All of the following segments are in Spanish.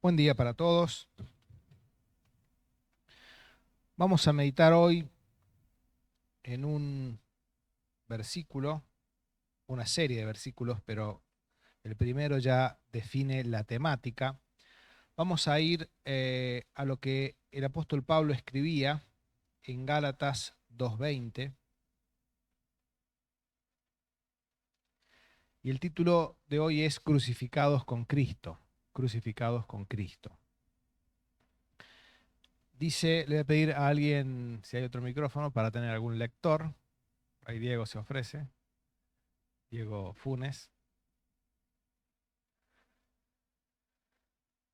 Buen día para todos. Vamos a meditar hoy en un versículo, una serie de versículos, pero el primero ya define la temática. Vamos a ir a lo que el apóstol Pablo escribía en Gálatas 2:20, y el título de hoy es Crucificados con Cristo, crucificados con Cristo. Dice, le voy a pedir a alguien si hay otro micrófono para tener algún lector. Ahí Diego se ofrece, Diego Funes.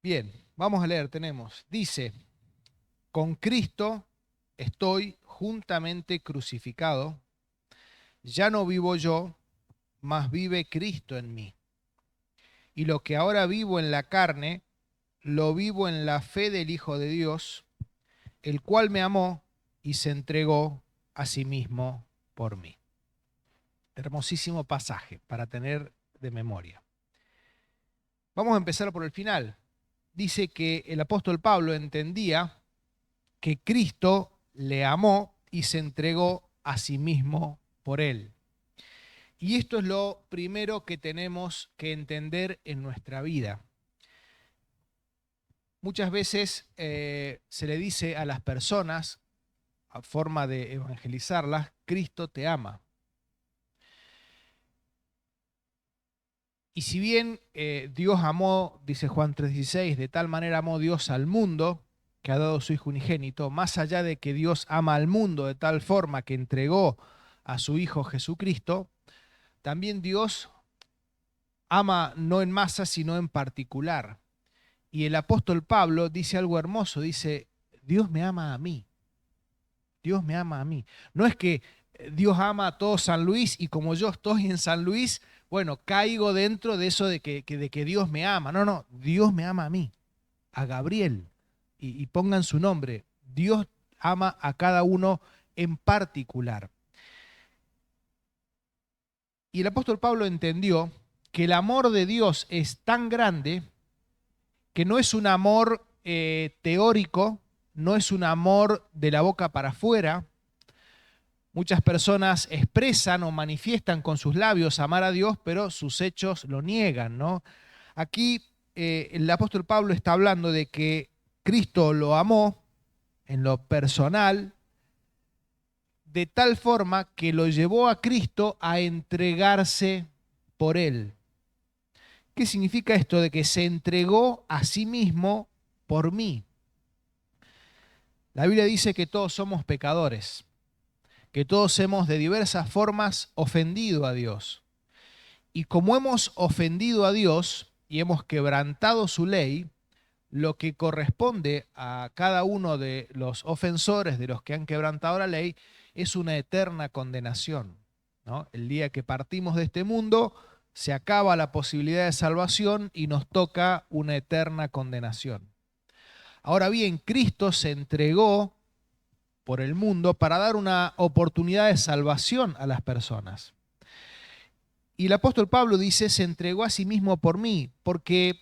Bien, vamos a leer, dice, con Cristo estoy juntamente crucificado, ya no vivo yo, mas vive Cristo en mí. Y lo que ahora vivo en la carne, lo vivo en la fe del Hijo de Dios, el cual me amó y se entregó a sí mismo por mí. Hermosísimo pasaje para tener de memoria. Vamos a empezar por el final. Dice que el apóstol Pablo entendía que Cristo le amó y se entregó a sí mismo por él. Y esto es lo primero que tenemos que entender en nuestra vida. Muchas veces se le dice a las personas, a forma de evangelizarlas, Cristo te ama. Y si bien Dios amó, dice Juan 3:16, de tal manera amó Dios al mundo, que ha dado su Hijo unigénito, más allá de que Dios ama al mundo de tal forma que entregó a su Hijo Jesucristo, también Dios ama no en masa, sino en particular. Y el apóstol Pablo dice algo hermoso, dice, Dios me ama a mí, Dios me ama a mí. No es que Dios ama a todo San Luis y como yo estoy en San Luis, bueno, caigo dentro de eso de que Dios me ama. No, no, Dios me ama a mí, a Gabriel, y pongan su nombre. Dios ama a cada uno en particular. Y el apóstol Pablo entendió que el amor de Dios es tan grande que no es un amor teórico, no es un amor de la boca para afuera. Muchas personas expresan o manifiestan con sus labios amar a Dios, pero sus hechos lo niegan, ¿no? Aquí el apóstol Pablo está hablando de que Cristo lo amó en lo personal, de tal forma que lo llevó a Cristo a entregarse por él. ¿Qué significa esto de que se entregó a sí mismo por mí? La Biblia dice que todos somos pecadores, que todos hemos de diversas formas ofendido a Dios. Y como hemos ofendido a Dios y hemos quebrantado su ley, lo que corresponde a cada uno de los ofensores, de los que han quebrantado la ley, es una eterna condenación, ¿no? El día que partimos de este mundo, se acaba la posibilidad de salvación y nos toca una eterna condenación. Ahora bien, Cristo se entregó por el mundo para dar una oportunidad de salvación a las personas. Y el apóstol Pablo dice, se entregó a sí mismo por mí, porque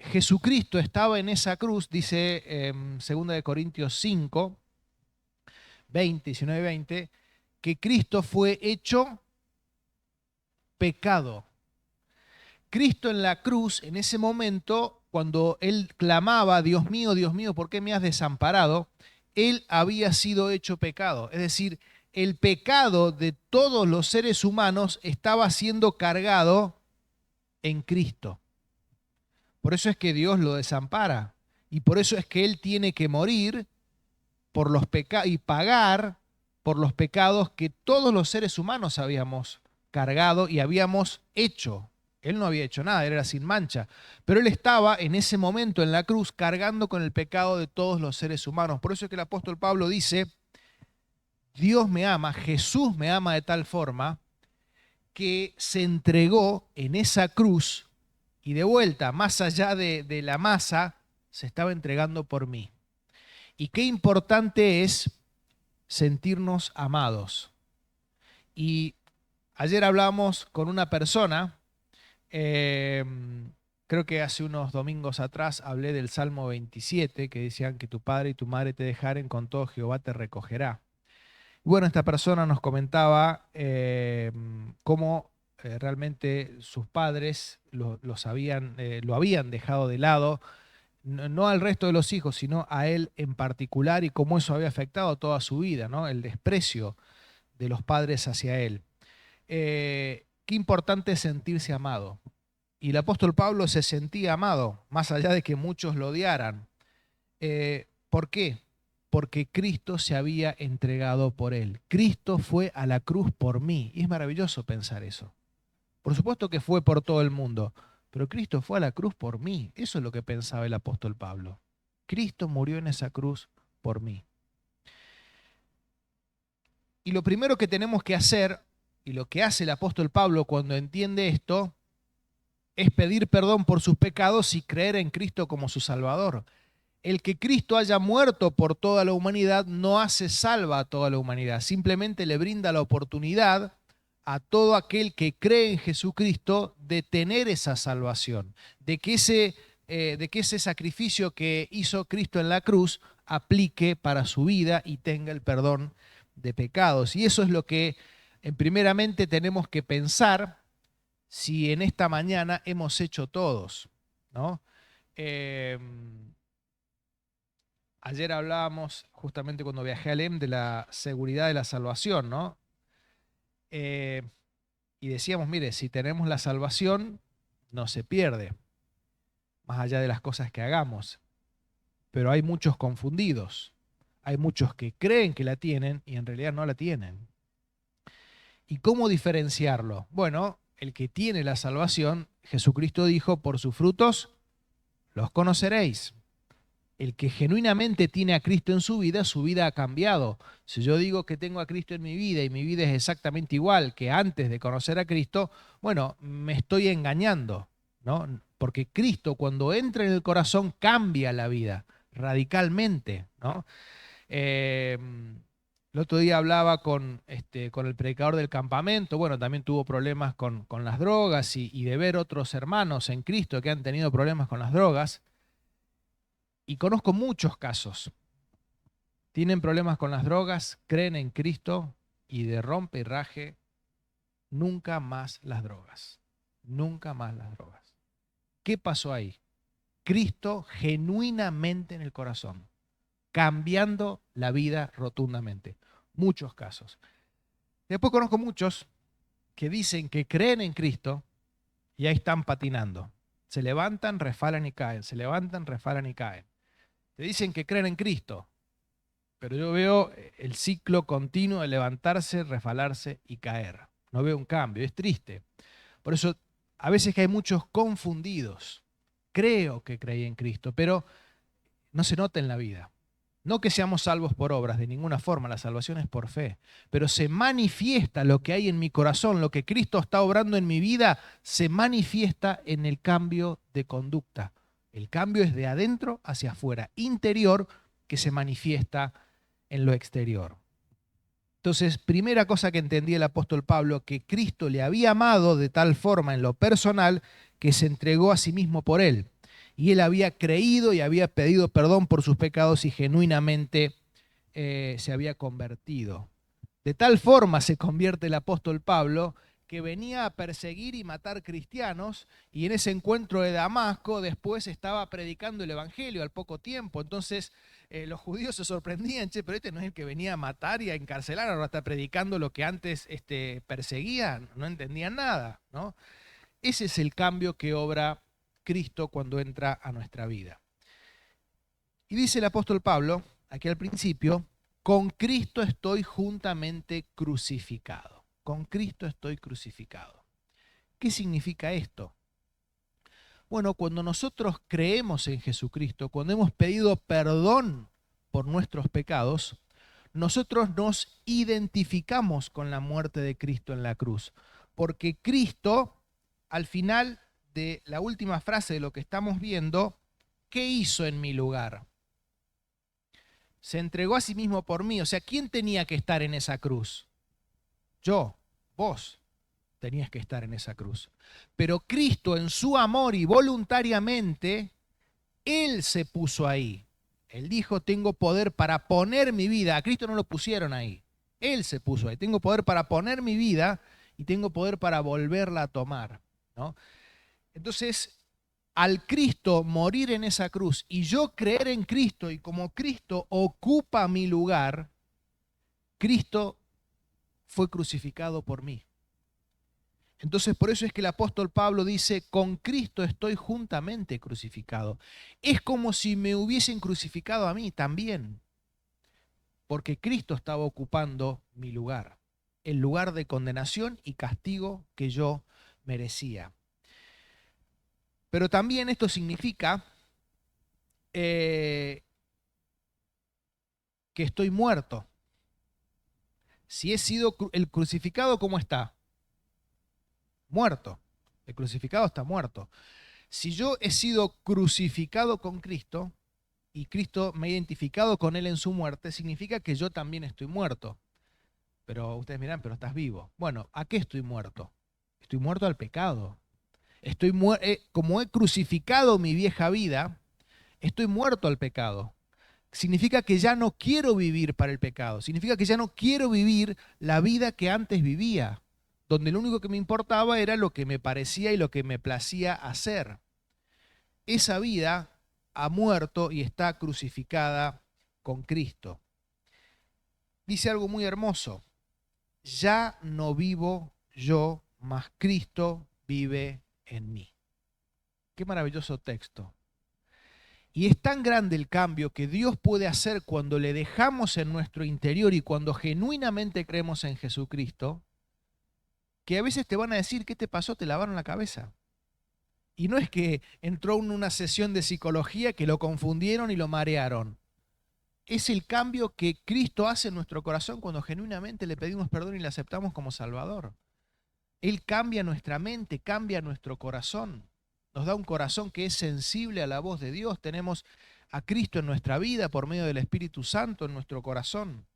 Jesucristo estaba en esa cruz, dice 2 Corintios 5, 19, 20, que Cristo fue hecho pecado. Cristo en la cruz, en ese momento, cuando él clamaba, Dios mío, ¿por qué me has desamparado? Él había sido hecho pecado. Es decir, el pecado de todos los seres humanos estaba siendo cargado en Cristo. Por eso es que Dios lo desampara. Y por eso es que Él tiene que morir por los pecados y pagar por los pecados que todos los seres humanos habíamos cargado y habíamos hecho. Él no había hecho nada, él era sin mancha. Pero él estaba en ese momento en la cruz cargando con el pecado de todos los seres humanos. Por eso es que el apóstol Pablo dice, Dios me ama, Jesús me ama de tal forma que se entregó en esa cruz y de vuelta, más allá de la masa, se estaba entregando por mí. Y qué importante es sentirnos amados. Y ayer hablamos con una persona, eh, Creo que hace unos domingos atrás hablé del Salmo 27, que decían que tu padre y tu madre te dejaren, con todo Jehová te recogerá. Y bueno, esta persona nos comentaba cómo realmente sus padres lo habían dejado de lado, no al resto de los hijos, sino a él en particular, y cómo eso había afectado toda su vida, ¿no? El desprecio de los padres hacia él. Qué importante es sentirse amado. Y el apóstol Pablo se sentía amado, más allá de que muchos lo odiaran. ¿Por qué? Porque Cristo se había entregado por él. Cristo fue a la cruz por mí. Y es maravilloso pensar eso. Por supuesto que fue por todo el mundo, pero Cristo fue a la cruz por mí. Eso es lo que pensaba el apóstol Pablo. Cristo murió en esa cruz por mí. Y lo primero que tenemos que hacer, y lo que hace el apóstol Pablo cuando entiende esto, es pedir perdón por sus pecados y creer en Cristo como su Salvador. El que Cristo haya muerto por toda la humanidad no hace salva a toda la humanidad, simplemente le brinda la oportunidad a todo aquel que cree en Jesucristo de tener esa salvación, de que ese sacrificio que hizo Cristo en la cruz aplique para su vida y tenga el perdón de pecados. Y eso es lo que primeramente tenemos que pensar si en esta mañana hemos hecho todos, ¿no? Ayer hablábamos, justamente cuando viajé a Alem, de la seguridad de la salvación, ¿no? Eh, y decíamos, mire, si tenemos la salvación, no se pierde, más allá de las cosas que hagamos. Pero hay muchos confundidos. Hay muchos que creen que la tienen y en realidad no la tienen. ¿Y cómo diferenciarlo? Bueno, el que tiene la salvación, Jesucristo dijo, por sus frutos los conoceréis. El que genuinamente tiene a Cristo en su vida ha cambiado. Si yo digo que tengo a Cristo en mi vida y mi vida es exactamente igual que antes de conocer a Cristo, bueno, me estoy engañando, ¿no? Porque Cristo cuando entra en el corazón cambia la vida radicalmente, ¿no? El otro día hablaba con el predicador del campamento, bueno, también tuvo problemas con las drogas y de ver otros hermanos en Cristo que han tenido problemas con las drogas. Y conozco muchos casos. Tienen problemas con las drogas, creen en Cristo y de rompe y raje, nunca más las drogas. Nunca más las drogas. ¿Qué pasó ahí? Cristo genuinamente en el corazón, cambiando la vida rotundamente. Muchos casos. Después conozco muchos que dicen que creen en Cristo y ahí están patinando. Se levantan, resbalan y caen. Se levantan, resbalan y caen. Te dicen que creen en Cristo, pero yo veo el ciclo continuo de levantarse, resbalarse y caer. No veo un cambio, es triste. Por eso, a veces que hay muchos confundidos. Creo que creí en Cristo, pero no se nota en la vida. No que seamos salvos por obras, de ninguna forma, la salvación es por fe. Pero se manifiesta lo que hay en mi corazón, lo que Cristo está obrando en mi vida, se manifiesta en el cambio de conducta. El cambio es de adentro hacia afuera, interior, que se manifiesta en lo exterior. Entonces, primera cosa que entendía el apóstol Pablo, que Cristo le había amado de tal forma en lo personal que se entregó a sí mismo por él. Y él había creído y había pedido perdón por sus pecados y genuinamente se había convertido. De tal forma se convierte el apóstol Pablo que venía a perseguir y matar cristianos y en ese encuentro de Damasco después estaba predicando el evangelio al poco tiempo. Entonces los judíos se sorprendían, che, pero este no es el que venía a matar y a encarcelar, ahora está predicando lo que antes perseguían, no entendían nada, ¿no? Ese es el cambio que obra Cristo cuando entra a nuestra vida. Y dice el apóstol Pablo, aquí al principio, con Cristo estoy juntamente crucificado. Con Cristo estoy crucificado. ¿Qué significa esto? Bueno, cuando nosotros creemos en Jesucristo, cuando hemos pedido perdón por nuestros pecados, nosotros nos identificamos con la muerte de Cristo en la cruz. Porque Cristo, al final de la última frase de lo que estamos viendo, ¿qué hizo en mi lugar? Se entregó a sí mismo por mí. O sea, ¿quién tenía que estar en esa cruz? Yo, vos. tenías que estar en esa cruz. Pero Cristo en su amor y voluntariamente, Él se puso ahí. Él dijo, tengo poder para poner mi vida. A Cristo no lo pusieron ahí. Él se puso ahí. Tengo poder para poner mi vida y tengo poder para volverla a tomar, ¿no? Entonces, al Cristo morir en esa cruz y yo creer en Cristo y como Cristo ocupa mi lugar, Cristo fue crucificado por mí. Entonces, por eso es que el apóstol Pablo dice, con Cristo estoy juntamente crucificado. Es como si me hubiesen crucificado a mí también, porque Cristo estaba ocupando mi lugar, el lugar de condenación y castigo que yo merecía. Pero también esto significa que estoy muerto. Si he sido el crucificado, ¿cómo está? Muerto. El crucificado está muerto. Si yo he sido crucificado con Cristo y Cristo me ha identificado con Él en su muerte, significa que yo también estoy muerto. Pero ustedes dirán, pero estás vivo. Bueno, ¿a qué estoy muerto? Estoy muerto al pecado. Como he crucificado mi vieja vida, estoy muerto al pecado. Significa que ya no quiero vivir para el pecado. Significa que ya no quiero vivir la vida que antes vivía, donde lo único que me importaba era lo que me parecía y lo que me placía hacer. Esa vida ha muerto y está crucificada con Cristo. Dice algo muy hermoso. Ya no vivo yo, mas Cristo vive en mí. Qué maravilloso texto. Y es tan grande el cambio que Dios puede hacer cuando le dejamos en nuestro interior y cuando genuinamente creemos en Jesucristo, que a veces te van a decir, ¿qué te pasó? Te lavaron la cabeza. Y no es que entró en una sesión de psicología que lo confundieron y lo marearon. Es el cambio que Cristo hace en nuestro corazón cuando genuinamente le pedimos perdón y le aceptamos como Salvador. Él cambia nuestra mente, cambia nuestro corazón. Nos da un corazón que es sensible a la voz de Dios. Tenemos a Cristo en nuestra vida por medio del Espíritu Santo en nuestro corazón.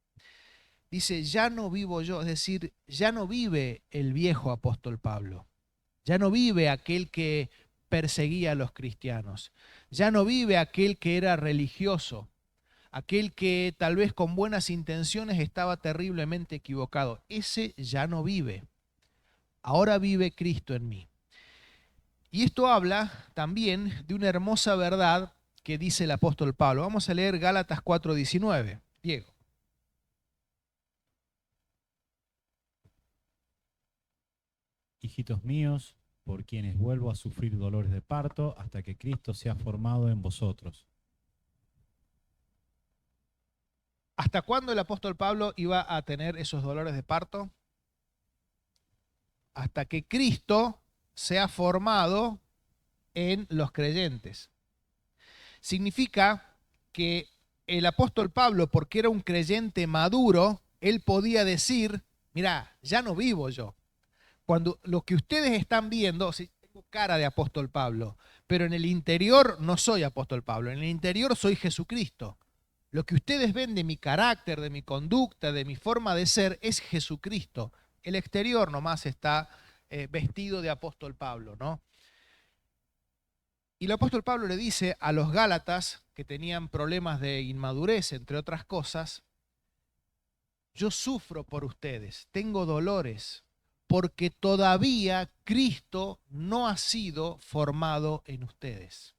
Dice, ya no vivo yo, es decir, ya no vive el viejo apóstol Pablo. Ya no vive aquel que perseguía a los cristianos. Ya no vive aquel que era religioso. Aquel que tal vez con buenas intenciones estaba terriblemente equivocado. Ese ya no vive. Ahora vive Cristo en mí. Y esto habla también de una hermosa verdad que dice el apóstol Pablo. Vamos a leer Gálatas 4:19. Diego. Hijitos míos, por quienes vuelvo a sufrir dolores de parto hasta que Cristo sea formado en vosotros. ¿Hasta cuándo el apóstol Pablo iba a tener esos dolores de parto? Hasta que Cristo sea formado en los creyentes. Significa que el apóstol Pablo, porque era un creyente maduro, él podía decir, mira, ya no vivo yo. Cuando lo que ustedes están viendo, sí, tengo cara de apóstol Pablo, pero en el interior no soy apóstol Pablo, en el interior soy Jesucristo. Lo que ustedes ven de mi carácter, de mi conducta, de mi forma de ser, es Jesucristo. El exterior nomás está vestido de apóstol Pablo, ¿no? Y el apóstol Pablo le dice a los Gálatas, que tenían problemas de inmadurez, entre otras cosas, yo sufro por ustedes, tengo dolores, porque todavía Cristo no ha sido formado en ustedes.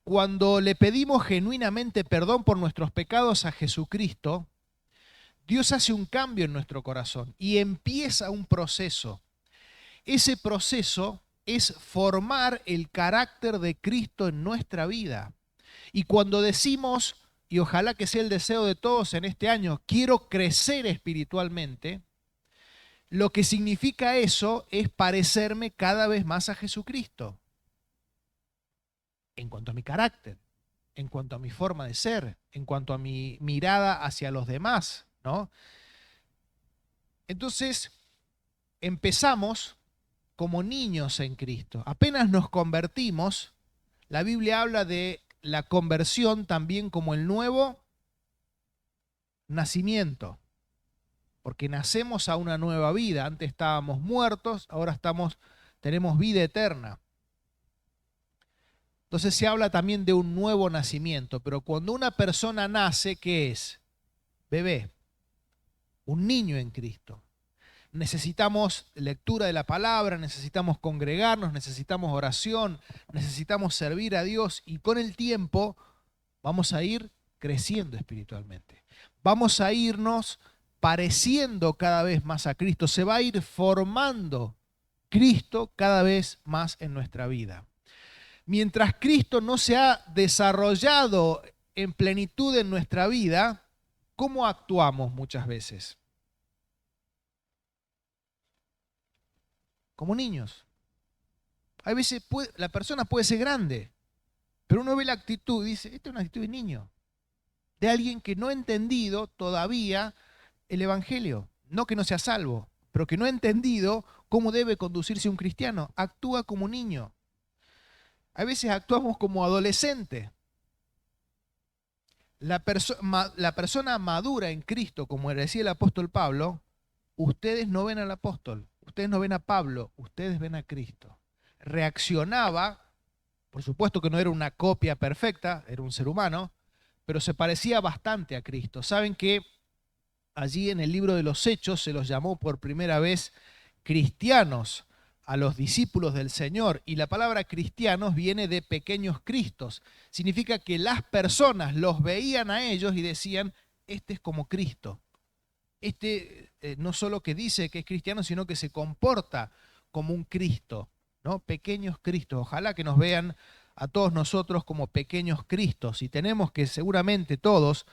Cuando le pedimos genuinamente perdón por nuestros pecados a Jesucristo, Dios hace un cambio en nuestro corazón y empieza un proceso. Ese proceso es formar el carácter de Cristo en nuestra vida. Y cuando decimos, y ojalá que sea el deseo de todos en este año, quiero crecer espiritualmente, lo que significa eso es parecerme cada vez más a Jesucristo. En cuanto a mi carácter, en cuanto a mi forma de ser, en cuanto a mi mirada hacia los demás, ¿no? Entonces, empezamos como niños en Cristo. Apenas nos convertimos, la Biblia habla de la conversión también como el nuevo nacimiento. porque nacemos a una nueva vida. Antes estábamos muertos, ahora tenemos vida eterna. Entonces se habla también de un nuevo nacimiento, pero cuando una persona nace, ¿qué es? Bebé, un niño en Cristo. Necesitamos lectura de la palabra, necesitamos congregarnos, necesitamos oración, necesitamos servir a Dios y con el tiempo vamos a ir creciendo espiritualmente. Vamos a irnos pareciendo cada vez más a Cristo. Se va a ir formando Cristo cada vez más en nuestra vida. Mientras Cristo no se ha desarrollado en plenitud en nuestra vida, ¿cómo actuamos muchas veces? Como niños. A veces la persona puede ser grande, pero uno ve la actitud y dice, esta es una actitud de niño, de alguien que no ha entendido todavía el Evangelio. No que no sea salvo, pero que no ha entendido cómo debe conducirse un cristiano. Actúa como niño. A veces actuamos como adolescente. La persona madura en Cristo, como decía el apóstol Pablo, ustedes no ven al apóstol, ustedes no ven a Pablo, ustedes ven a Cristo. Reaccionaba, por supuesto que no era una copia perfecta, era un ser humano, pero se parecía bastante a Cristo. Saben que allí en el libro de los Hechos se los llamó por primera vez cristianos a los discípulos del Señor, y la palabra cristianos viene de pequeños cristos. Significa que las personas los veían a ellos y decían, este es como Cristo. Este no solo que dice que es cristiano, sino que se comporta como un Cristo, ¿no? Pequeños Cristos. Ojalá que nos vean a todos nosotros como pequeños Cristos, y tenemos que seguramente todos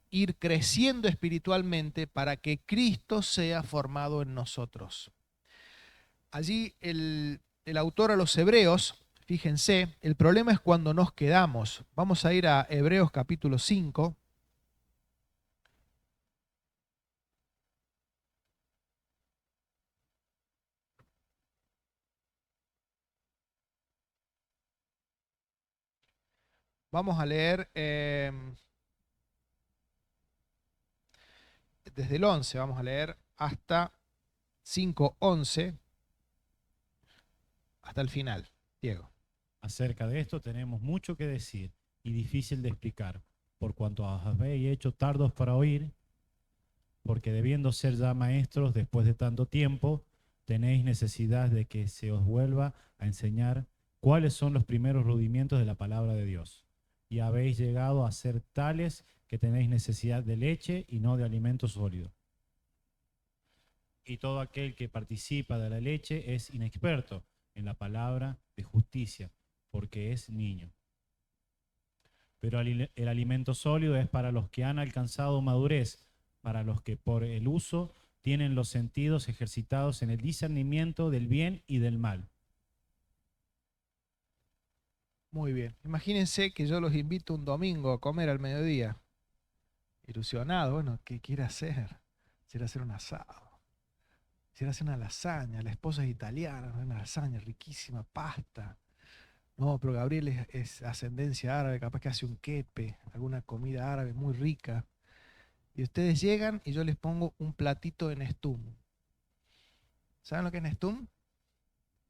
ir creciendo espiritualmente para que Cristo sea formado en nosotros. Allí el autor a los Hebreos, fíjense, el problema es cuando nos quedamos. Vamos a ir a Hebreos capítulo 5. Vamos a leer desde el 11, vamos a leer hasta 5:11, hasta el final. Diego. Acerca de esto tenemos mucho que decir y difícil de explicar, por cuanto os habéis hecho tardos para oír, porque debiendo ser ya maestros después de tanto tiempo, tenéis necesidad de que se os vuelva a enseñar cuáles son los primeros rudimientos de la palabra de Dios. Y habéis llegado a ser tales que tenéis necesidad de leche y no de alimento sólido. Y todo aquel que participa de la leche es inexperto en la palabra de justicia, porque es niño. Pero el alimento sólido es para los que han alcanzado madurez, para los que por el uso tienen los sentidos ejercitados en el discernimiento del bien y del mal. Muy bien. Imagínense que yo los invito un domingo a comer al mediodía. Ilusionado, bueno, ¿qué quiere hacer? Quiere hacer un asado. Quiere hacer una lasaña. La esposa es italiana, una lasaña riquísima, pasta. No, pero Gabriel es ascendencia árabe, capaz que hace un quepe, alguna comida árabe muy rica. Y ustedes llegan y yo les pongo un platito de Nestum. ¿Saben lo que es Nestum?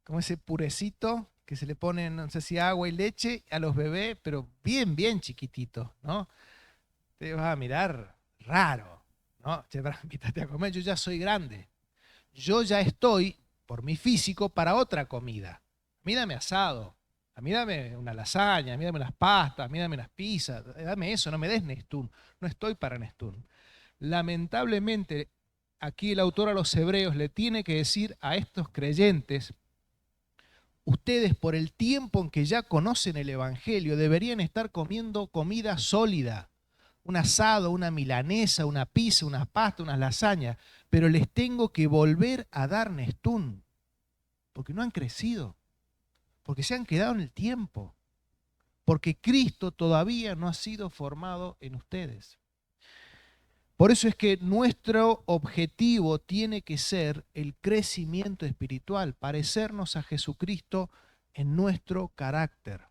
Como ese purecito que se le pone, no sé si agua y leche a los bebés, pero bien, bien chiquitito, ¿no? Te vas a mirar raro, ¿no? Che, invítate a comer, yo ya soy grande. Yo ya estoy, por mi físico, para otra comida. A mí dame asado, a mí dame una lasaña, a mí dame unas pastas, a mí dame unas pizzas, dame eso, no me des Nestum. No estoy para Nestum. Lamentablemente, aquí el autor a los hebreos le tiene que decir a estos creyentes, ustedes por el tiempo en que ya conocen el Evangelio deberían estar comiendo comida sólida, un asado, una milanesa, una pizza, unas pastas, unas lasañas, pero les tengo que volver a dar Nestum, porque no han crecido, porque se han quedado en el tiempo, porque Cristo todavía no ha sido formado en ustedes. Por eso es que nuestro objetivo tiene que ser el crecimiento espiritual, parecernos a Jesucristo en nuestro carácter.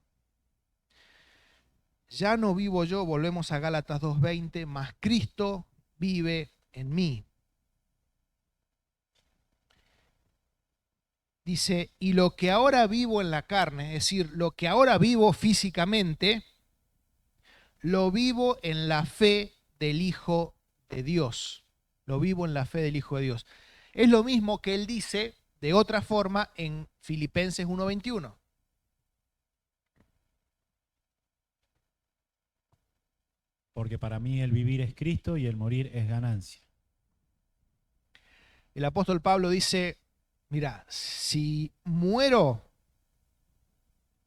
Ya no vivo yo, volvemos a Gálatas 2:20, mas Cristo vive en mí. Dice, y lo que ahora vivo en la carne, es decir, lo que ahora vivo físicamente, lo vivo en la fe del Hijo de Dios. Lo vivo en la fe del Hijo de Dios. Es lo mismo que él dice de otra forma en Filipenses 1:21. Porque para mí el vivir es Cristo y el morir es ganancia. El apóstol Pablo dice, mira, si muero,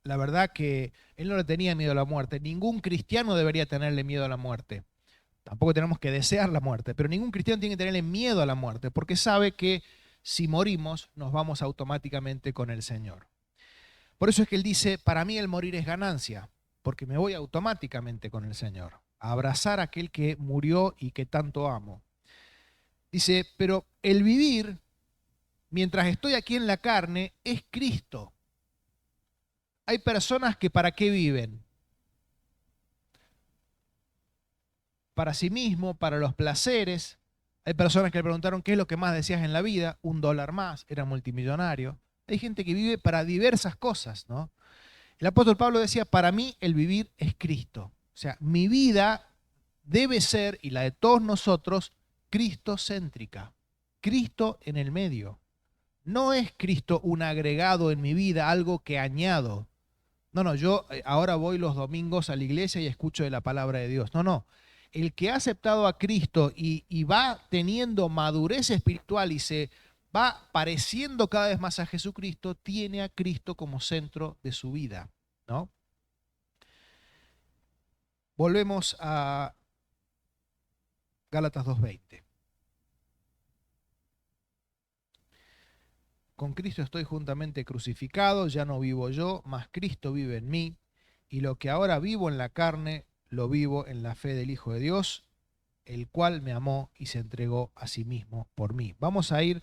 la verdad que él no le tenía miedo a la muerte. Ningún cristiano debería tenerle miedo a la muerte. Tampoco tenemos que desear la muerte, pero ningún cristiano tiene que tenerle miedo a la muerte, porque sabe que si morimos nos vamos automáticamente con el Señor. Por eso es que él dice, para mí el morir es ganancia, porque me voy automáticamente con el Señor, a abrazar a aquel que murió y que tanto amo. Dice, pero el vivir, mientras estoy aquí en la carne, es Cristo. Hay personas que ¿para qué viven? Para sí mismo, para los placeres. Hay personas que le preguntaron qué es lo que más deseas en la vida, $1 más, era multimillonario. Hay gente que vive para diversas cosas, ¿no? El apóstol Pablo decía, para mí el vivir es Cristo. O sea, mi vida debe ser, y la de todos nosotros, cristocéntrica. Cristo en el medio. No es Cristo un agregado en mi vida, algo que añado. No, yo ahora voy los domingos a la iglesia y escucho de la palabra de Dios. No. El que ha aceptado a Cristo y va teniendo madurez espiritual y se va pareciendo cada vez más a Jesucristo, tiene a Cristo como centro de su vida, ¿no? Volvemos a Gálatas 2:20. Con Cristo estoy juntamente crucificado, ya no vivo yo, mas Cristo vive en mí, y lo que ahora vivo en la carne, lo vivo en la fe del Hijo de Dios, el cual me amó y se entregó a sí mismo por mí. Vamos a ir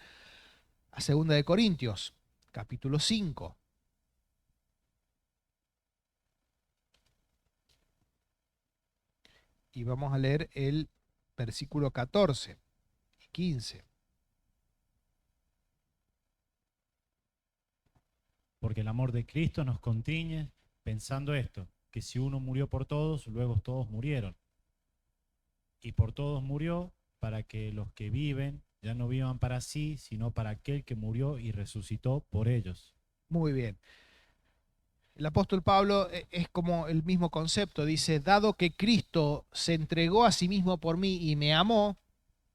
a 2 de Corintios, capítulo 5. Y vamos a leer el versículo 14 y 15. Porque el amor de Cristo nos contiene pensando esto, que si uno murió por todos, luego todos murieron. Y por todos murió para que los que viven ya no vivan para sí, sino para aquel que murió y resucitó por ellos. Muy bien. El apóstol Pablo es como el mismo concepto. Dice, dado que Cristo se entregó a sí mismo por mí y me amó,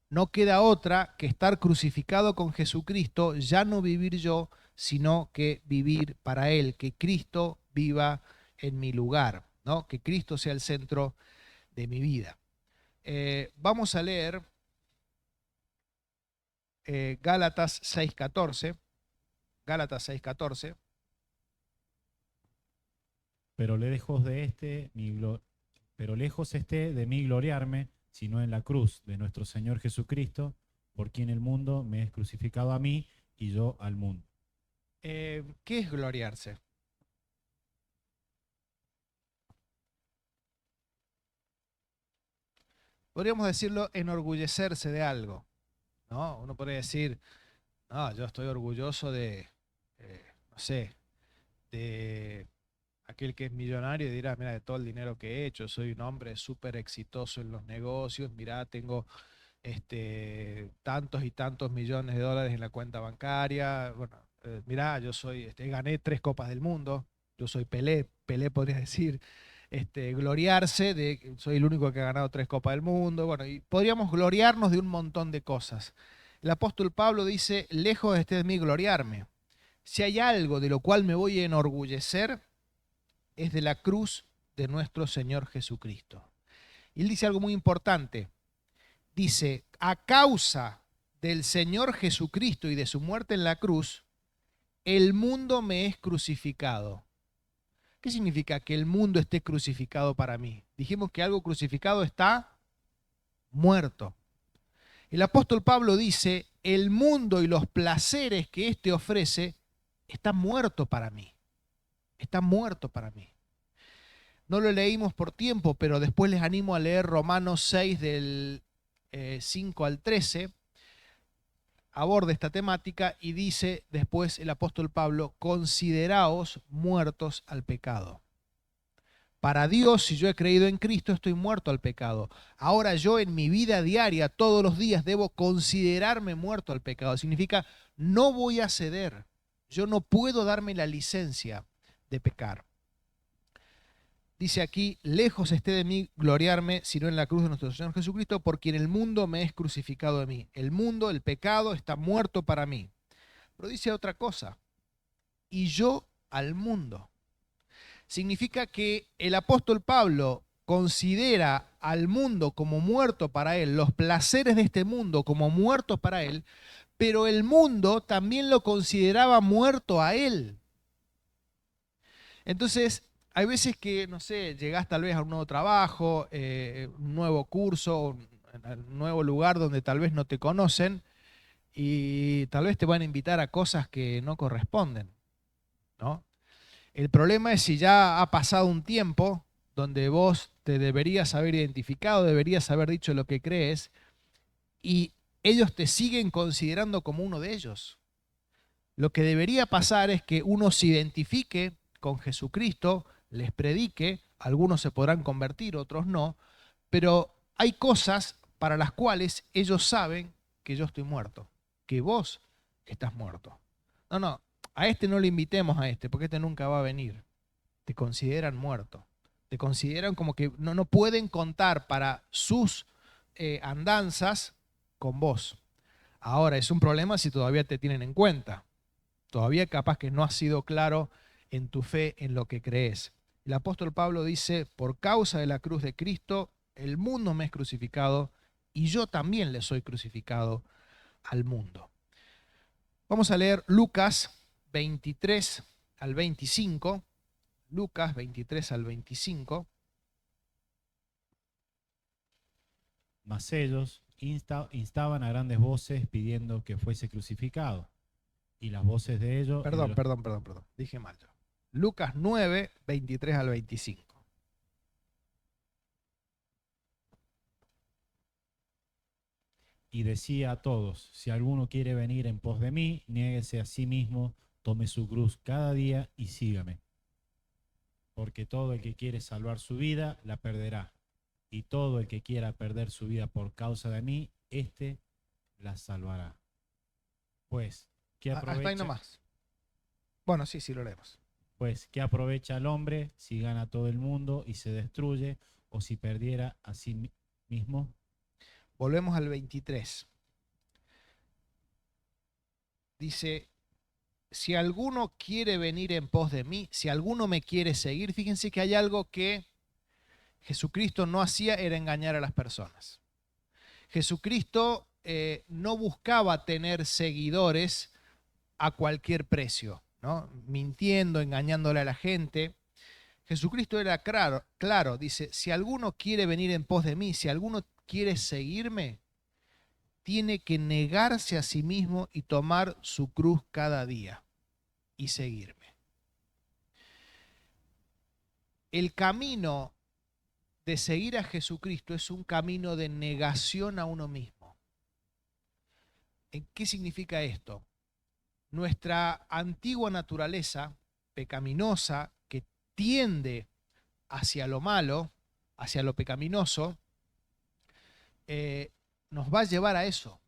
no queda otra que estar crucificado con Jesucristo, ya no vivir yo, sino que vivir para Él, que Cristo viva en mi lugar, ¿no? Que Cristo sea el centro de mi vida. Vamos a leer Gálatas 6:14. Gálatas 6:14. Pero lejos esté de mí gloriarme, sino en la cruz de nuestro Señor Jesucristo, por quien el mundo me es crucificado a mí y yo al mundo. ¿Qué es gloriarse? Podríamos decirlo enorgullecerse de algo, ¿no? Uno podría decir, no, yo estoy orgulloso de, no sé, de aquel que es millonario y dirá, mira, de todo el dinero que he hecho, soy un hombre súper exitoso en los negocios, mira, tengo tantos y tantos millones de dólares en la cuenta bancaria, bueno, mira, yo soy, gané 3 Copas del Mundo, yo soy Pelé, Pelé podría decir, gloriarse de que soy el único que ha ganado 3 Copas del Mundo, bueno, y podríamos gloriarnos de un montón de cosas. El apóstol Pablo dice, lejos esté de mí gloriarme. Si hay algo de lo cual me voy a enorgullecer, es de la cruz de nuestro Señor Jesucristo. Y él dice algo muy importante. Dice, a causa del Señor Jesucristo y de su muerte en la cruz, el mundo me es crucificado. ¿Qué significa que el mundo esté crucificado para mí? Dijimos que algo crucificado está muerto. El apóstol Pablo dice, el mundo y los placeres que éste ofrece está muerto para mí. Está muerto para mí. No lo leímos por tiempo, pero después les animo a leer Romanos 6 del 5 al 13. aborda esta temática y dice después el apóstol Pablo, consideraos muertos al pecado. Para Dios, si yo he creído en Cristo, estoy muerto al pecado. Ahora yo en mi vida diaria, todos los días, debo considerarme muerto al pecado. Significa, no voy a ceder. Yo no puedo darme la licencia de pecar. Dice aquí, lejos esté de mí gloriarme, sino en la cruz de nuestro Señor Jesucristo, por quien el mundo me es crucificado de mí. El mundo, el pecado, está muerto para mí. Pero dice otra cosa, y yo al mundo. Significa que el apóstol Pablo considera al mundo como muerto para él, los placeres de este mundo como muertos para él, pero el mundo también lo consideraba muerto a él. Entonces, hay veces que, no sé, llegás tal vez a un nuevo trabajo, un nuevo curso, un nuevo lugar donde tal vez no te conocen y tal vez te van a invitar a cosas que no corresponden, ¿no? El problema es si ya ha pasado un tiempo donde vos te deberías haber identificado, deberías haber dicho lo que crees y ellos te siguen considerando como uno de ellos. Lo que debería pasar es que uno se identifique con Jesucristo, les predique, algunos se podrán convertir, otros no, pero hay cosas para las cuales ellos saben que yo estoy muerto, que vos estás muerto. No, a este no le invitemos a este, porque este nunca va a venir. Te consideran muerto. Te consideran como que no pueden contar para sus andanzas con vos. Ahora, es un problema si todavía te tienen en cuenta. Todavía capaz que no has sido claro en tu fe, en lo que crees. El apóstol Pablo dice, por causa de la cruz de Cristo, el mundo me es crucificado y yo también le soy crucificado al mundo. Vamos a leer Lucas 23 al 25. Lucas 23 al 25. Mas ellos instaban a grandes voces pidiendo que fuese crucificado. Y las voces de ellos... Perdón. Dije mal yo. Lucas 9, 23 al 25. Y decía a todos, si alguno quiere venir en pos de mí, niéguese a sí mismo, tome su cruz cada día y sígame. Porque todo el que quiere salvar su vida, la perderá. Y todo el que quiera perder su vida por causa de mí, éste la salvará. Pues, ¿qué aprovecha? Hasta ahí nomás. Bueno, sí, lo leemos. Pues, ¿qué aprovecha el hombre si gana todo el mundo y se destruye, o si perdiera a sí mismo? Volvemos al 23. Dice, si alguno quiere venir en pos de mí, si alguno me quiere seguir, fíjense que hay algo que Jesucristo no hacía, era engañar a las personas. Jesucristo no buscaba tener seguidores a cualquier precio, ¿no? Mintiendo, engañándole a la gente. Jesucristo era claro, dice, si alguno quiere venir en pos de mí, si alguno quiere seguirme, tiene que negarse a sí mismo y tomar su cruz cada día y seguirme. El camino de seguir a Jesucristo es un camino de negación a uno mismo. ¿Qué significa esto? Nuestra antigua naturaleza pecaminosa que tiende hacia lo malo, hacia lo pecaminoso, nos va a llevar a eso.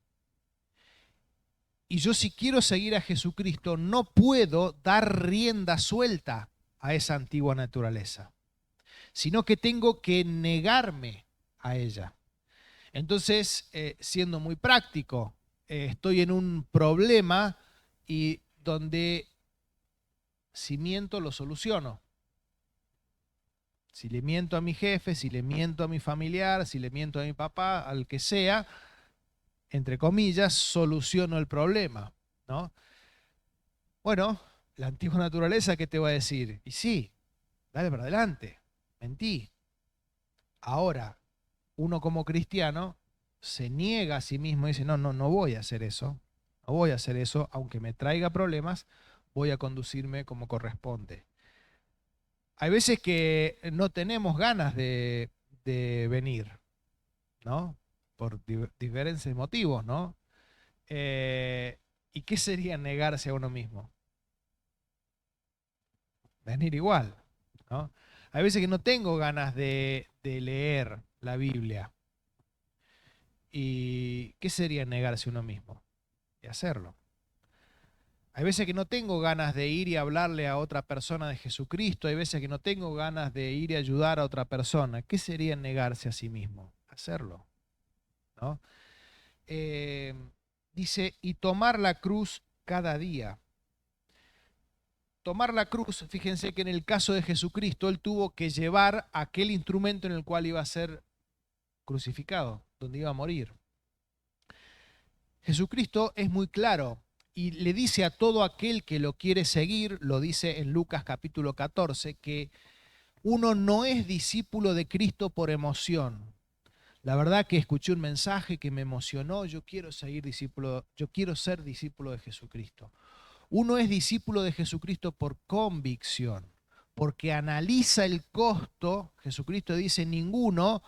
Y yo, si quiero seguir a Jesucristo, no puedo dar rienda suelta a esa antigua naturaleza, sino que tengo que negarme a ella. Entonces, siendo muy práctico, estoy en un problema y donde si miento lo soluciono. Si le miento a mi jefe, si le miento a mi familiar, si le miento a mi papá, al que sea, entre comillas, soluciono el problema, ¿no? Bueno, la antigua naturaleza, ¿qué te va a decir? Y sí, dale para adelante, mentí. Ahora, uno como cristiano se niega a sí mismo y dice, no voy a hacer eso, no voy a hacer eso, aunque me traiga problemas, voy a conducirme como corresponde. Hay veces que no tenemos ganas de venir, ¿no? Por diferentes motivos, ¿no? ¿Y qué sería negarse a uno mismo? Venir igual, ¿no? Hay veces que no tengo ganas de leer la Biblia. ¿Y qué sería negarse a uno mismo? Y hacerlo. Hay veces que no tengo ganas de ir y hablarle a otra persona de Jesucristo. Hay veces que no tengo ganas de ir y ayudar a otra persona. ¿Qué sería negarse a sí mismo? Hacerlo, ¿no? Eh, Dice, y tomar la cruz cada día. Tomar la cruz, fíjense que en el caso de Jesucristo, él tuvo que llevar aquel instrumento en el cual iba a ser crucificado, donde iba a morir. Jesucristo es muy claro y le dice a todo aquel que lo quiere seguir, lo dice en Lucas capítulo 14, que uno no es discípulo de Cristo por emoción. La verdad que escuché un mensaje que me emocionó, yo quiero ser discípulo de Jesucristo. Uno es discípulo de Jesucristo por convicción, porque analiza el costo. Jesucristo dice, ninguno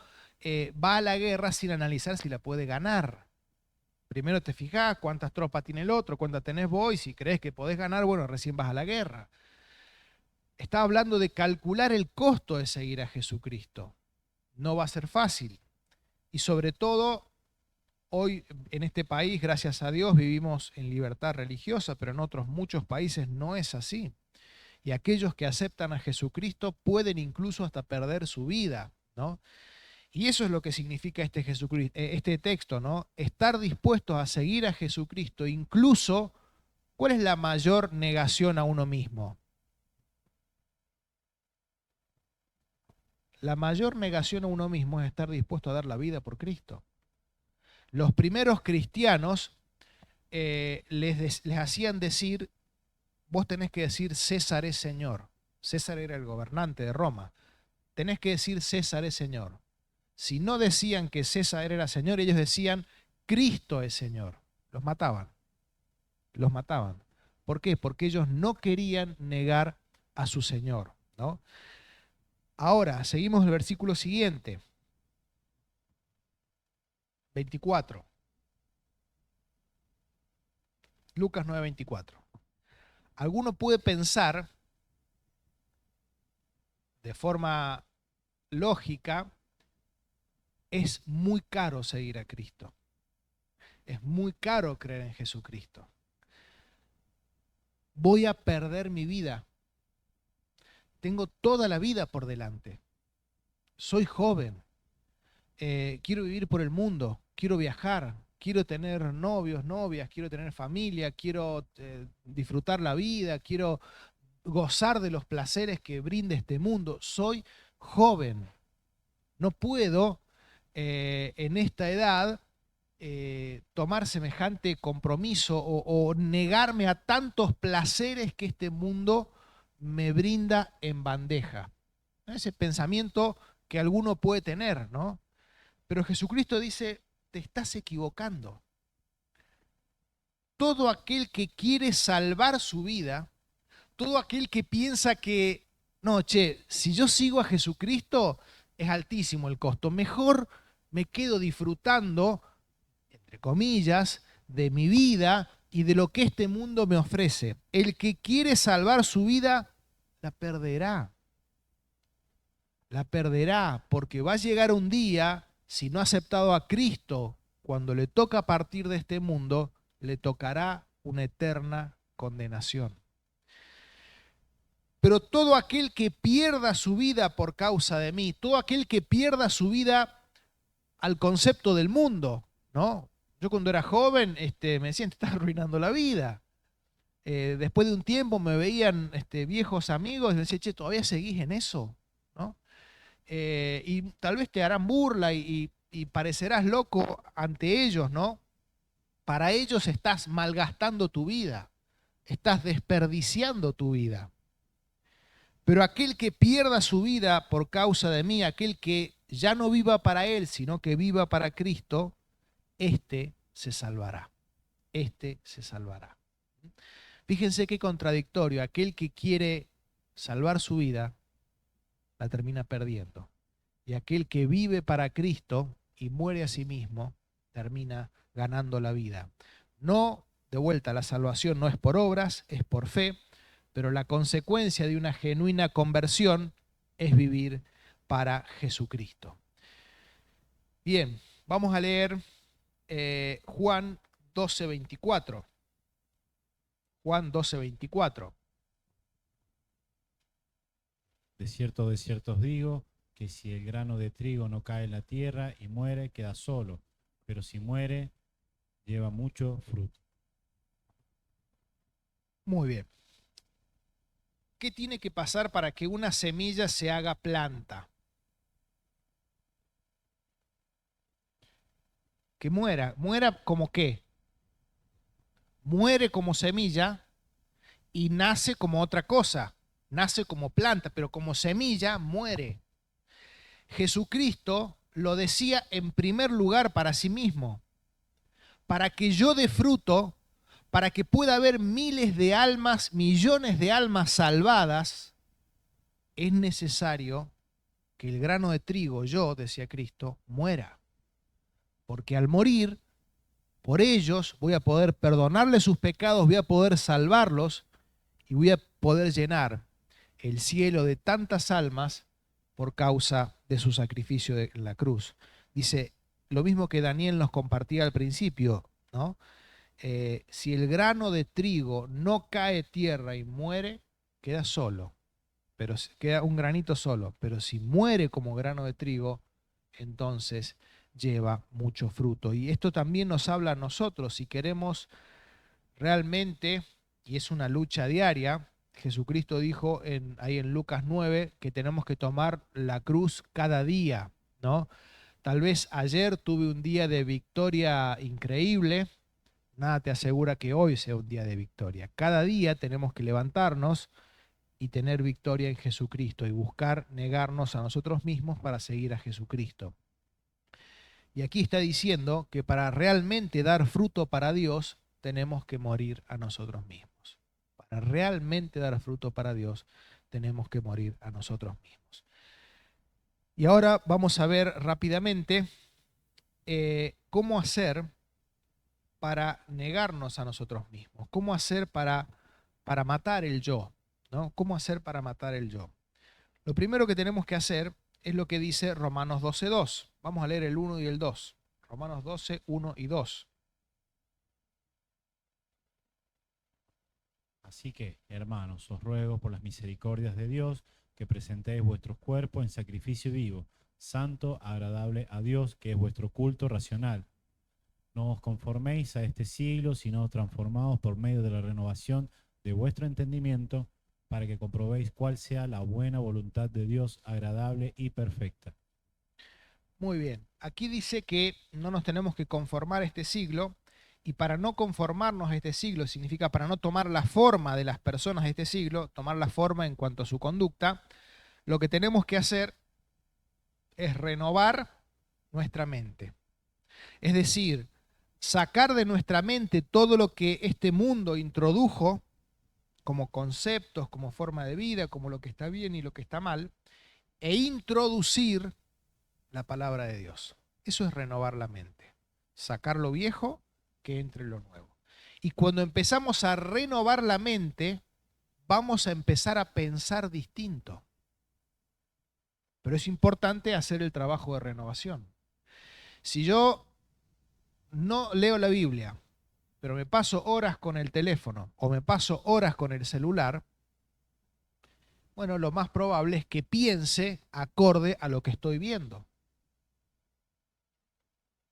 va a la guerra sin analizar si la puede ganar. Primero te fijás cuántas tropas tiene el otro, cuántas tenés vos, y si crees que podés ganar, bueno, recién vas a la guerra. Está hablando de calcular el costo de seguir a Jesucristo. No va a ser fácil. Y sobre todo, hoy en este país, gracias a Dios, vivimos en libertad religiosa, pero en otros muchos países no es así. Y aquellos que aceptan a Jesucristo pueden incluso hasta perder su vida, ¿no? Y eso es lo que significa este texto, ¿no? Estar dispuestos a seguir a Jesucristo, incluso, ¿cuál es la mayor negación a uno mismo? La mayor negación a uno mismo es estar dispuesto a dar la vida por Cristo. Los primeros cristianos les hacían decir, vos tenés que decir César es Señor. César era el gobernante de Roma. Tenés que decir César es Señor. Si no decían que César era Señor, ellos decían Cristo es Señor. Los mataban. Los mataban. ¿Por qué? Porque ellos no querían negar a su Señor, ¿no? Ahora, seguimos el versículo siguiente. 24. Lucas 9:24. Alguno puede pensar de forma lógica, es muy caro seguir a Cristo. Es muy caro creer en Jesucristo. Voy a perder mi vida. Tengo toda la vida por delante. Soy joven. Quiero vivir por el mundo. Quiero viajar. Quiero tener novios, novias. Quiero tener familia. Quiero disfrutar la vida. Quiero gozar de los placeres que brinda este mundo. Soy joven. No puedo en esta edad tomar semejante compromiso o negarme a tantos placeres que este mundo me brinda en bandeja. Ese pensamiento que alguno puede tener, ¿no? Pero Jesucristo dice, te estás equivocando. Todo aquel que quiere salvar su vida, todo aquel que piensa que, no, che, si yo sigo a Jesucristo, es altísimo el costo. Mejor me quedo disfrutando, entre comillas, de mi vida y de lo que este mundo me ofrece. El que quiere salvar su vida, la perderá. La perderá porque va a llegar un día, si no ha aceptado a Cristo, cuando le toca partir de este mundo, le tocará una eterna condenación. Pero todo aquel que pierda su vida por causa de mí, todo aquel que pierda su vida al concepto del mundo, ¿no? Yo cuando era joven me decían, te estás arruinando la vida. Después de un tiempo me veían viejos amigos y me decían, che, ¿todavía seguís en eso? ¿No? Y tal vez te harán burla y parecerás loco ante ellos, ¿no? Para ellos estás malgastando tu vida, estás desperdiciando tu vida. Pero aquel que pierda su vida por causa de mí, aquel que ya no viva para él, sino que viva para Cristo, este se salvará. Este se salvará. Fíjense qué contradictorio. Aquel que quiere salvar su vida, la termina perdiendo. Y aquel que vive para Cristo y muere a sí mismo, termina ganando la vida. No, de vuelta, la salvación no es por obras, es por fe, pero la consecuencia de una genuina conversión es vivir para Jesucristo. Bien, vamos a leer Juan 12:24. Juan 12:24. De cierto os digo, que si el grano de trigo no cae en la tierra y muere, queda solo, pero si muere, lleva mucho fruto. Muy bien. ¿Qué tiene que pasar para que una semilla se haga planta? Que muera. ¿Muera como qué? Muere como semilla y nace como otra cosa. Nace como planta, pero como semilla muere. Jesucristo lo decía en primer lugar para sí mismo. Para que yo dé fruto, para que pueda haber miles de almas, millones de almas salvadas, es necesario que el grano de trigo, yo, decía Cristo, muera. Porque al morir, por ellos voy a poder perdonarles sus pecados, voy a poder salvarlos y voy a poder llenar el cielo de tantas almas por causa de su sacrificio en la cruz. Dice, lo mismo que Daniel nos compartía al principio, ¿no? Si el grano de trigo no cae tierra y muere, queda solo, pero queda un granito solo, pero si muere como grano de trigo, entonces lleva mucho fruto. Y esto también nos habla a nosotros, si queremos realmente, y es una lucha diaria, Jesucristo dijo ahí en Lucas 9 que tenemos que tomar la cruz cada día, ¿no? Tal vez ayer tuve un día de victoria increíble, nada te asegura que hoy sea un día de victoria. Cada día tenemos que levantarnos y tener victoria en Jesucristo y buscar negarnos a nosotros mismos para seguir a Jesucristo. Y aquí está diciendo que para realmente dar fruto para Dios, tenemos que morir a nosotros mismos. Para realmente dar fruto para Dios, tenemos que morir a nosotros mismos. Y ahora vamos a ver rápidamente cómo hacer para negarnos a nosotros mismos, cómo hacer para matar el yo, ¿no? ¿Cómo hacer para matar el yo? Lo primero que tenemos que hacer es lo que dice Romanos 12:2. Vamos a leer el 1 y el 2. Romanos 12, 1 y 2. Así que, hermanos, os ruego por las misericordias de Dios que presentéis vuestros cuerpos en sacrificio vivo, santo, agradable a Dios, que es vuestro culto racional. No os conforméis a este siglo, sino transformaos por medio de la renovación de vuestro entendimiento, para que comprobéis cuál sea la buena voluntad de Dios, agradable y perfecta. Muy bien. Aquí dice que no nos tenemos que conformar a este siglo, y para no conformarnos a este siglo significa para no tomar la forma de las personas de este siglo, tomar la forma en cuanto a su conducta, lo que tenemos que hacer es renovar nuestra mente. Es decir, sacar de nuestra mente todo lo que este mundo introdujo como conceptos, como forma de vida, como lo que está bien y lo que está mal, e introducir la palabra de Dios. Eso es renovar la mente. Sacar lo viejo, que entre lo nuevo. Y cuando empezamos a renovar la mente, vamos a empezar a pensar distinto. Pero es importante hacer el trabajo de renovación. Si yo no leo la Biblia, pero me paso horas con el teléfono o me paso horas con el celular, bueno, lo más probable es que piense acorde a lo que estoy viendo.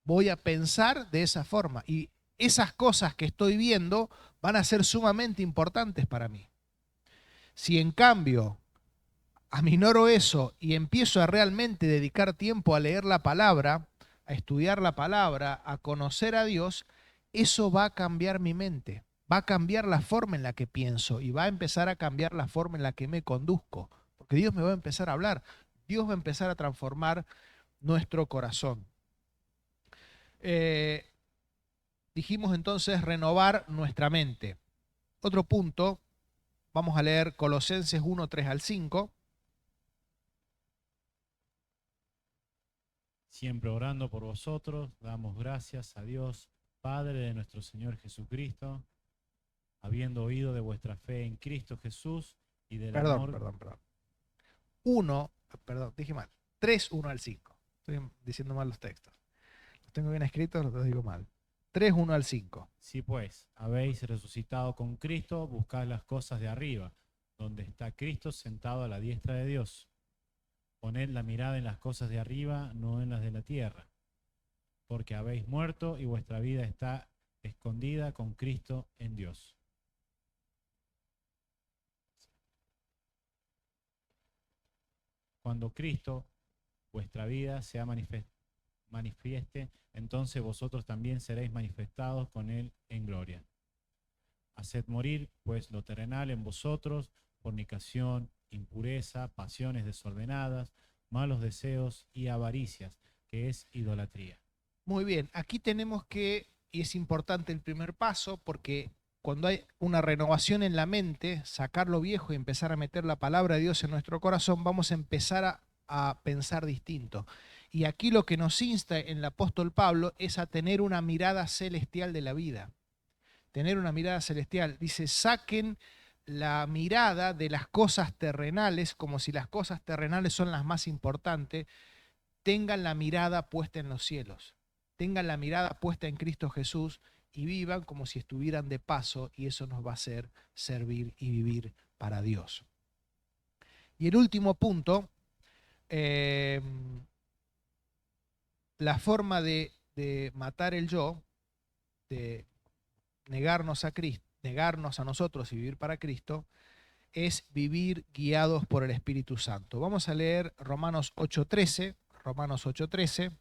Voy a pensar de esa forma y esas cosas que estoy viendo van a ser sumamente importantes para mí. Si en cambio aminoro eso y empiezo a realmente dedicar tiempo a leer la palabra, a estudiar la palabra, a conocer a Dios, eso va a cambiar mi mente, va a cambiar la forma en la que pienso y va a empezar a cambiar la forma en la que me conduzco, porque Dios me va a empezar a hablar, Dios va a empezar a transformar nuestro corazón. Dijimos entonces renovar nuestra mente. Otro punto, vamos a leer Colosenses 1, 3 al 5. Siempre orando por vosotros, damos gracias a Dios Padre de nuestro Señor Jesucristo, habiendo oído de vuestra fe en Cristo Jesús y del amor... Perdón. Dije mal. 3, 1 al 5. Estoy diciendo mal los textos. Los tengo bien escritos, los digo mal. 3, 1 al 5. Si pues habéis resucitado con Cristo, buscad las cosas de arriba, donde está Cristo sentado a la diestra de Dios. Poned la mirada en las cosas de arriba, no en las de la tierra, porque habéis muerto y vuestra vida está escondida con Cristo en Dios. Cuando Cristo, vuestra vida, sea manifieste, entonces vosotros también seréis manifestados con Él en gloria. Haced morir, pues, lo terrenal en vosotros: fornicación, impureza, pasiones desordenadas, malos deseos y avaricias, que es idolatría. Muy bien, aquí tenemos que, y es importante el primer paso, porque cuando hay una renovación en la mente, sacar lo viejo y empezar a meter la palabra de Dios en nuestro corazón, vamos a empezar a pensar distinto. Y aquí lo que nos insta el apóstol Pablo es a tener una mirada celestial de la vida. Tener una mirada celestial. Dice, saquen la mirada de las cosas terrenales, como si las cosas terrenales son las más importantes. Tengan la mirada puesta en los cielos. Tengan la mirada puesta en Cristo Jesús y vivan como si estuvieran de paso, y eso nos va a hacer servir y vivir para Dios. Y el último punto, la forma de matar el yo, de negarnos a Cristo, negarnos a nosotros y vivir para Cristo, es vivir guiados por el Espíritu Santo. Vamos a leer Romanos 8:13. Romanos 8:13.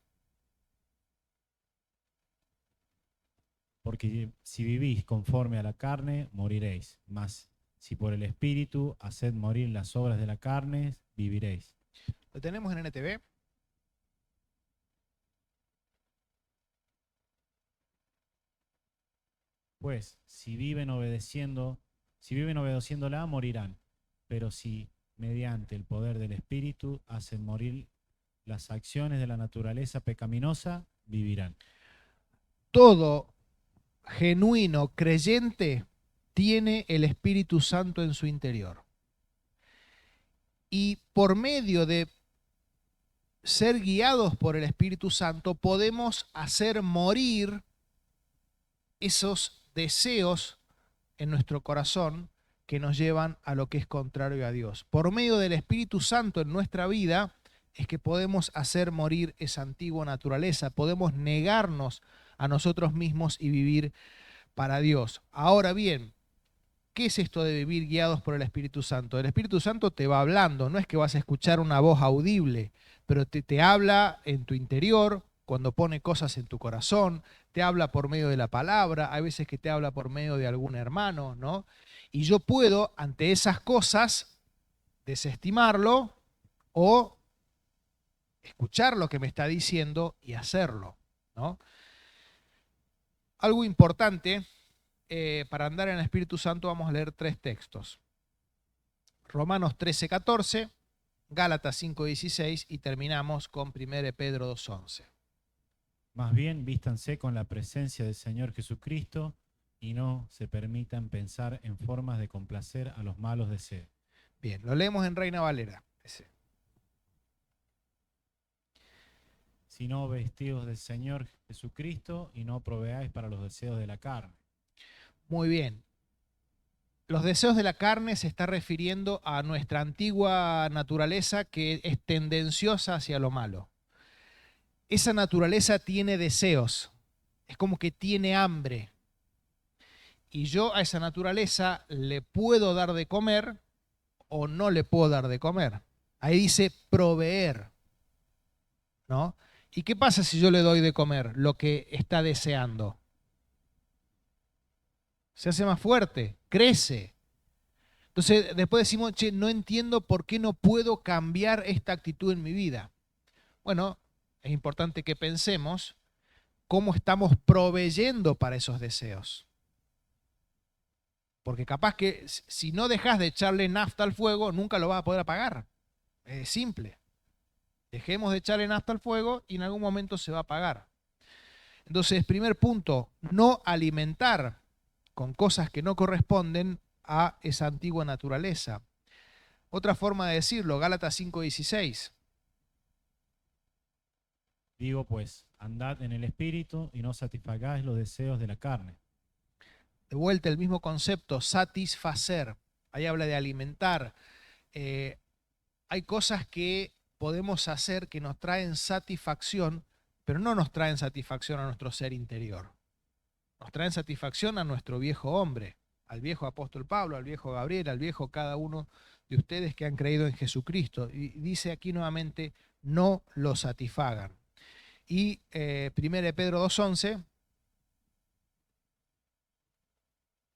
Porque si vivís conforme a la carne, moriréis. Mas si por el Espíritu haced morir las obras de la carne, viviréis. ¿Lo tenemos en NTV? Pues si viven obedeciéndola, morirán. Pero si mediante el poder del Espíritu hacen morir las acciones de la naturaleza pecaminosa, vivirán. Todo genuino creyente tiene el Espíritu Santo en su interior. Y por medio de ser guiados por el Espíritu Santo podemos hacer morir esos deseos en nuestro corazón que nos llevan a lo que es contrario a Dios. Por medio del Espíritu Santo en nuestra vida es que podemos hacer morir esa antigua naturaleza, podemos negarnos a nosotros mismos y vivir para Dios. Ahora bien, ¿qué es esto de vivir guiados por el Espíritu Santo? El Espíritu Santo te va hablando, no es que vas a escuchar una voz audible, pero te habla en tu interior, cuando pone cosas en tu corazón, te habla por medio de la palabra, hay veces que te habla por medio de algún hermano, ¿no? Y yo puedo, ante esas cosas, desestimarlo o escuchar lo que me está diciendo y hacerlo, ¿no? Algo importante, para andar en el Espíritu Santo vamos a leer 3 textos. Romanos 13:14, Gálatas 5:16 y terminamos con 1 Pedro 2:11. Más bien, vístanse con la presencia del Señor Jesucristo y no se permitan pensar en formas de complacer a los malos deseos. Bien, lo leemos en Reina Valera. Sino vestidos del Señor Jesucristo y no proveáis para los deseos de la carne. Muy bien. Los deseos de la carne se está refiriendo a nuestra antigua naturaleza que es tendenciosa hacia lo malo. Esa naturaleza tiene deseos, es como que tiene hambre. Y yo a esa naturaleza le puedo dar de comer o no le puedo dar de comer. Ahí dice proveer, ¿no? ¿Y qué pasa si yo le doy de comer lo que está deseando? Se hace más fuerte, crece. Entonces después decimos, che, no entiendo por qué no puedo cambiar esta actitud en mi vida. Bueno, es importante que pensemos cómo estamos proveyendo para esos deseos. Porque capaz que si no dejas de echarle nafta al fuego, nunca lo vas a poder apagar. Es simple. Dejemos de echarle nafta al fuego y en algún momento se va a apagar. Entonces, primer punto, no alimentar con cosas que no corresponden a esa antigua naturaleza. Otra forma de decirlo, Gálatas 5:16. Digo pues, andad en el espíritu y no satisfagáis los deseos de la carne. De vuelta el mismo concepto, satisfacer. Ahí habla de alimentar. Hay cosas que podemos hacer que nos traen satisfacción, pero no nos traen satisfacción a nuestro ser interior. Nos traen satisfacción a nuestro viejo hombre, al viejo apóstol Pablo, al viejo Gabriel, al viejo cada uno de ustedes que han creído en Jesucristo. Y dice aquí nuevamente, no lo satisfagan. Y 1 Pedro 2:11.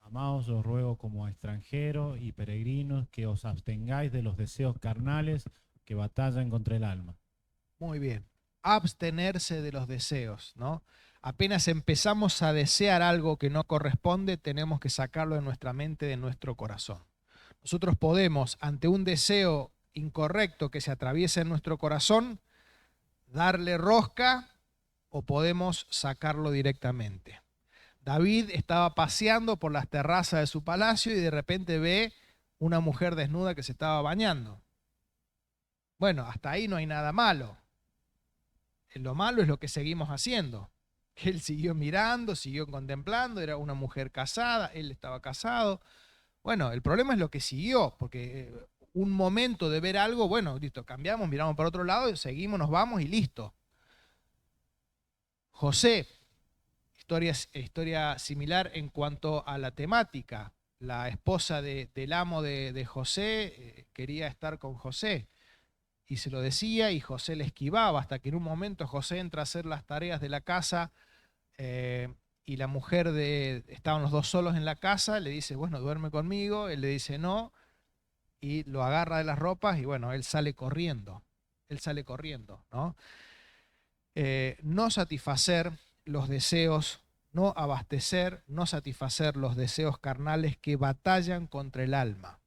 Amados, os ruego como a extranjeros y peregrinos que os abstengáis de los deseos carnales que batallan contra el alma. Muy bien. Abstenerse de los deseos, ¿no? Apenas empezamos a desear algo que no corresponde, tenemos que sacarlo de nuestra mente, de nuestro corazón. Nosotros podemos, ante un deseo incorrecto que se atraviesa en nuestro corazón, darle rosca o podemos sacarlo directamente. David estaba paseando por las terrazas de su palacio y de repente ve una mujer desnuda que se estaba bañando. Bueno, hasta ahí no hay nada malo. Lo malo es lo que seguimos haciendo. Él siguió mirando, siguió contemplando, era una mujer casada, él estaba casado. Bueno, el problema es lo que siguió, porque un momento de ver algo, bueno, listo, cambiamos, miramos para otro lado, seguimos, nos vamos y listo. José, historia similar en cuanto a la temática. La esposa del amo de José quería estar con José y se lo decía y José le esquivaba hasta que en un momento José entra a hacer las tareas de la casa y la mujer estaban los dos solos en la casa, le dice, bueno, duerme conmigo, él le dice no y lo agarra de las ropas y bueno, él sale corriendo, ¿no? No satisfacer los deseos, no abastecer, no satisfacer los deseos carnales que batallan contra el alma,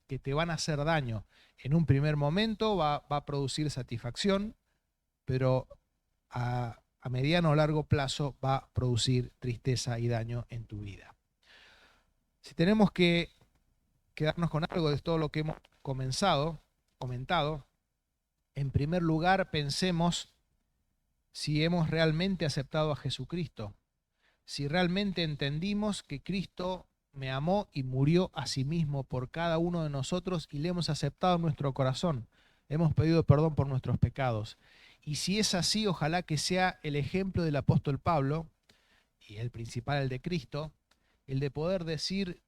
que te van a hacer daño. En un primer momento va a producir satisfacción, pero a mediano o largo plazo va a producir tristeza y daño en tu vida. Si tenemos que quedarnos con algo de todo lo que hemos comentado, en primer lugar pensemos si hemos realmente aceptado a Jesucristo, si realmente entendimos que Cristo me amó y murió a sí mismo por cada uno de nosotros y le hemos aceptado en nuestro corazón, hemos pedido perdón por nuestros pecados. Y si es así, ojalá que sea el ejemplo del apóstol Pablo, y el principal, el de Cristo, el de poder decir,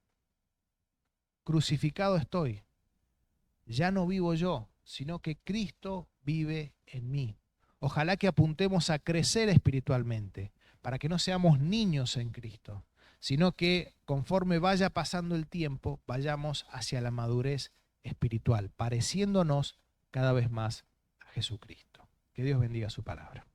crucificado estoy, ya no vivo yo, sino que Cristo vive en mí. Ojalá que apuntemos a crecer espiritualmente, para que no seamos niños en Cristo, sino que conforme vaya pasando el tiempo, vayamos hacia la madurez espiritual, pareciéndonos cada vez más a Jesucristo. Que Dios bendiga su palabra.